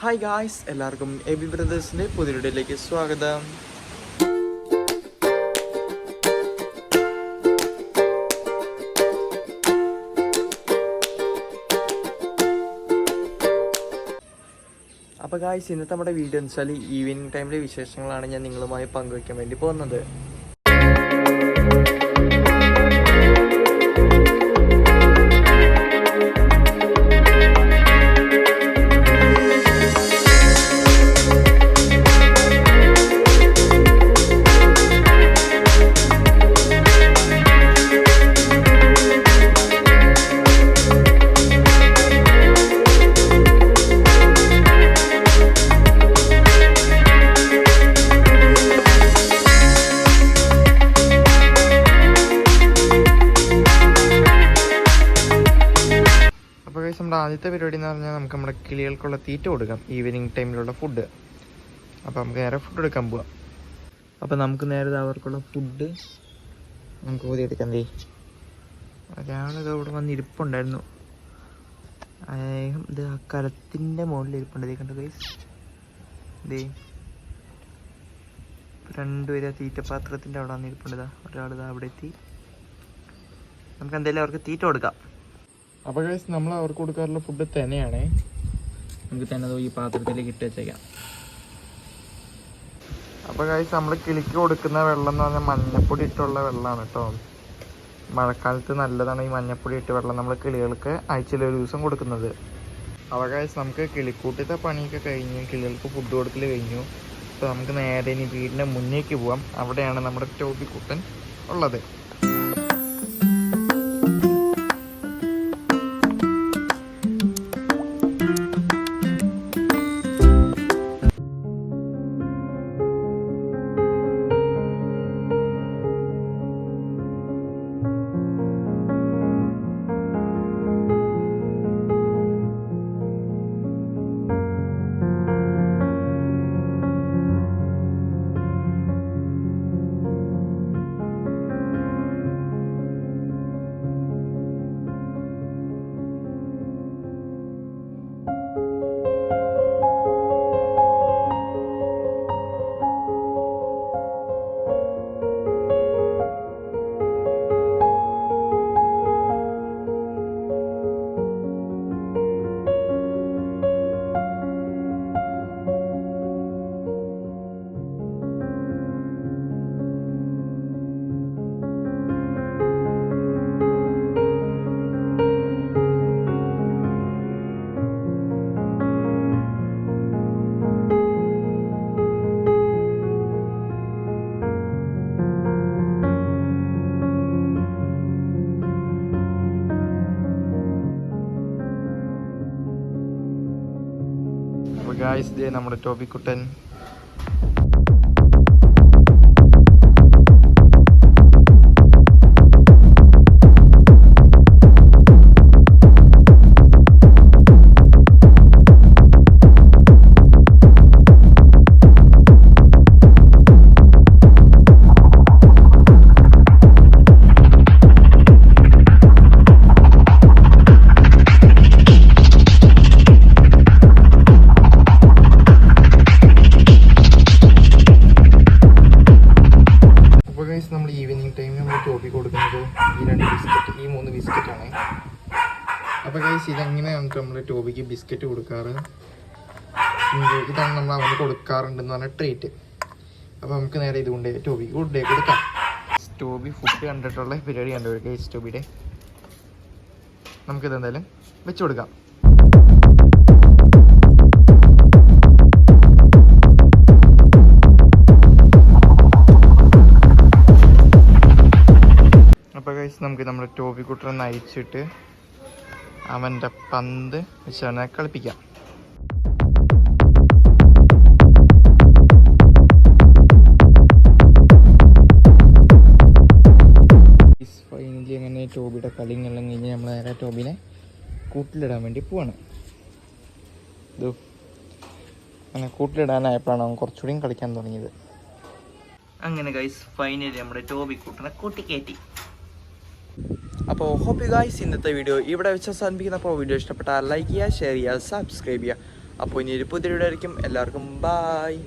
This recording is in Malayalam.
ഹായ് ഗായ്സ്, എല്ലാവർക്കും എബി ബ്രദേഴ്സിൻ്റെ പുതിയ വീഡിയോയിലേക്ക് സ്വാഗതം. അപ്പോൾ ഗായ്സ്, ഇന്നത്തെ നമ്മുടെ വീഡിയോ എന്ന് വെച്ചാൽ ഈവനിങ് ടൈമിലെ വിശേഷങ്ങളാണ് ഞാൻ നിങ്ങളുമായി പങ്കുവയ്ക്കാൻ വേണ്ടി പോകുന്നത്. നമ്മുടെ ആദ്യത്തെ പരിപാടി എന്ന് പറഞ്ഞാൽ നമുക്ക് നമ്മുടെ കിളികൾക്കുള്ള തീറ്റ കൊടുക്കാം, ഈവനിങ് ടൈമിലുള്ള ഫുഡ്. അപ്പോൾ നമുക്ക് നേരെ ഫുഡ് എടുക്കാൻ പോവാം. അപ്പോൾ നമുക്ക് നേരെ അവർക്കുള്ള ഫുഡ് നമുക്ക് ഊതിയെടുക്കാം. ഒരാളിത് ഇവിടെ വന്ന് ഇരിപ്പുണ്ടായിരുന്നു. അദ്ദേഹം ഇത് ആ കലത്തിൻ്റെ മുകളിൽ ഇരിപ്പുണ്ട്. ഇതേ കണ്ടു ഗൈസ്, ഇതേ രണ്ടുപേരും തീറ്റപാത്രത്തിൻ്റെ അവിടെ വന്ന് ഇരിപ്പുണ്ട്. ഒരാളിതാ അവിടെ എത്തി. നമുക്ക് എന്തായാലും അവർക്ക് തീറ്റ കൊടുക്കാം. അപ്പോൾ ഗൈസ്, നമ്മൾ അവർക്ക് കൊടുക്കാറുള്ള ഫുഡ് തന്നെയാണ്. നമുക്ക് തന്നെ ഈ പാത്രത്തിലേക്ക് ഇട്ട് വെച്ചേക്കാം. അപ്പോൾ ഗൈസ്, നമ്മൾ കിളിക്ക് കൊടുക്കുന്ന വെള്ളം എന്ന് പറഞ്ഞാൽ മഞ്ഞപ്പൊടി ഇട്ടുള്ള വെള്ളമാണ് കേട്ടോ. മഴക്കാലത്ത് നല്ലതാണ് ഈ മഞ്ഞപ്പൊടി ഇട്ട് വെള്ളം നമ്മൾ കിളികൾക്ക് ആഴ്ചയിൽ ഒരു ദിവസം കൊടുക്കുന്നത്. അപ്പോൾ ഗൈസ്, നമുക്ക് കിളിക്കൂട്ടത്തെ പണിയൊക്കെ കഴിഞ്ഞു, കിളികൾക്ക് ഫുഡ് കൊടുക്കൽ കഴിഞ്ഞു. അപ്പോൾ നമുക്ക് നേരെ ഇനി വീടിൻ്റെ മുന്നേക്ക് പോവാം. അവിടെയാണ് നമ്മുടെ ടോബിക്കുട്ടൻ ഉള്ളത്. ഗായ്സ്, ദേ നമ്മുടെ ടോബിക്കുട്ടൻ. നമ്മൾ ഈവനിങ് ടൈമിൽ നമ്മൾ ടോബി കൊടുക്കുന്നത് ഈ 3 ബിസ്ക്കറ്റാണ്. അപ്പോൾ ഗൈസ്, ഇതെങ്ങനെ നമുക്ക് നമ്മൾ ടോബിക്ക് ബിസ്ക്കറ്റ് കൊടുക്കാറ്, ഇതാണ് നമ്മൾ അവന് കൊടുക്കാറുണ്ടെന്ന് പറഞ്ഞ ട്രീറ്റ്. അപ്പോൾ നമുക്ക് നേരെ ഇതുകൊണ്ട് ടോബിക്ക് ഫുഡ് കൊടുക്കാം. ടോബി ഫുഡ് കണ്ടിട്ടുള്ള പരിപാടി കണ്ടു ഗൈസ്. ടോബിയുടെ നമുക്കിതെന്തായാലും വെച്ച് കൊടുക്കാം. അപ്പോൾ ഗൈസ്, നമുക്ക് നമ്മുടെ ടോബിക്കുട്ടനെ അയച്ചിട്ട് അവൻ്റെ പന്ത് വെച്ചാണ് കളിപ്പിക്കാം. ഫൈനലി അങ്ങനെ ടോബിയുടെ കളിങ്ങളെല്ലാം കഴിഞ്ഞ് നമ്മൾ നേരെ ടോബിനെ കൂട്ടിലിടാൻ വേണ്ടി പോവാണ്. അങ്ങനെ കൂട്ടിലിടാനായപ്പോഴാണ് അവൻ കുറച്ചുകൂടിയും കളിക്കാൻ തുടങ്ങിയത്. അങ്ങനെ ഗൈസ്, ഫൈനലി നമ്മുടെ ടോബിക്കുട്ടനെ കൂട്ടിക്കയറ്റി. അപ്പോൾ ഹോപ്പ് യു ഗൈസ് ഇന്നത്തെ വീഡിയോ ഇവിടെ വെച്ച് അവസാനിപ്പിക്കുന്ന. അപ്പോൾ വീഡിയോ ഇഷ്ടപ്പെട്ടാൽ ലൈക്ക് ചെയ്യുക, ഷെയർ ചെയ്യുക, സബ്സ്ക്രൈബ് ചെയ്യുക. അപ്പോൾ ഇനി ഒരു പുതിയ വീഡിയോ ആയിരിക്കും. എല്ലാവർക്കും ബായ്.